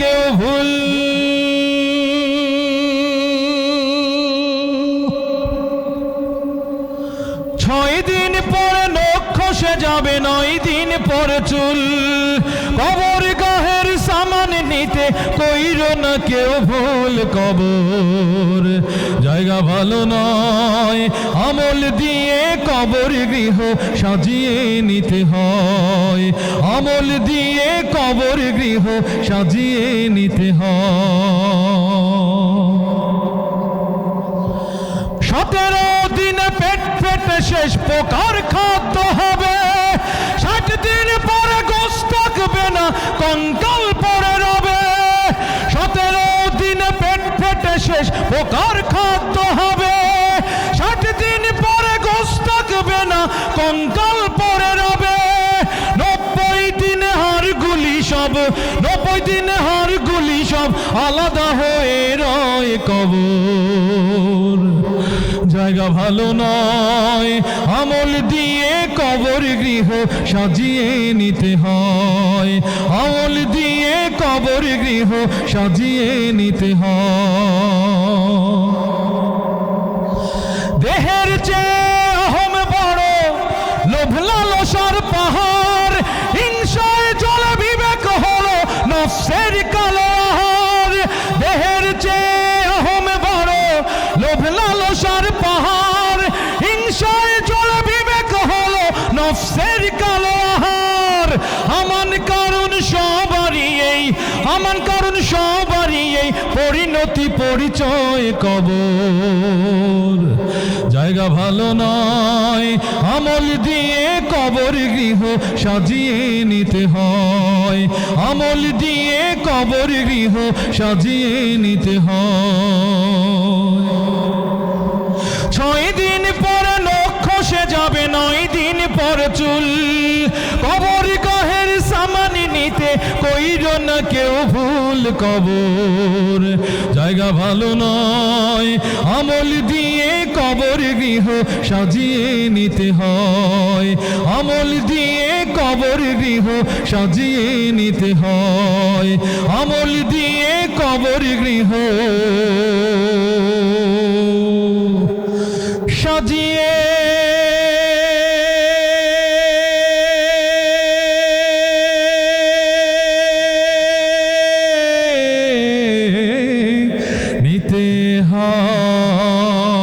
কেউ ভুল। 6 দিন পরে নখ খসে যাবে, 9 দিন পরে চুল। কবর গাহের সামান নিতে কইরো না কেউ ভুল। কবর জায়গা ভালো নয়, আমল দিয়ে কবর গৃহ সাজিয়ে নিতে হয়। আমল দিয়ে কবর গৃহ সাজিয়ে নিতে হয়। 17 দিনে পেট ফেটে শেষ প্রকার খাদ্য হবে। 60 দিন পরে গোশত থাকবে না, কঙ্কাল পড়ে রবে। 17 দিনে পেট ফেটে শেষ প্রকার খাদ্য হবে। 60 দিন পরে গোশত থাকবে না, কঙ্কাল পড়ে রবে। 90 দিনে হাড়গুলি সব, 90 দিনে হাড়গুলি সব আলাদা হয়ে রয়। কবর জায়গা ভালো নয়, আমল দিয়ে কবর গৃহ সাজিয়ে নিতে হয়। আমল দিয়ে কবর গৃহ সাজিয়ে নিতে হয়। দেহের চেয়ে অহম বড়, লোভ লালসার পাহাড়। হিংসায় জলে বিবেক হলো নফসের কালো আহার। দেহের চেয়ে অহম বড়, লোভ লালসার পাহাড়। হিংসায় জলে বিবেক হলো নফসের কালো আহার। আমান কারণ সবারই এই, আমান কারণ সবারই এই পরিণতি পরিচয়। কবর জায়গা ভালো নয়, আমল দিয়ে কবর গৃহ সাজিয়ে নিতে হয়। আমল দিয়ে কবর গৃহ সাজিয়ে নিতে হয়। 6 দিন পরে নখ খসে যাবে, 9 দিন পর চুল। কবর গাহের সামান নিতে কইরো না কেউ ভুল। কবর জায়গা ভালো নয়, আমল দিয়ে কবর গৃহ সাজিয়ে নিতে হয়। আমল দিয়ে কবর গৃহ সাজিয়ে নিতে হয়। আমল দিয়ে কবর গৃহ সাজিয়ে নিতে হয়।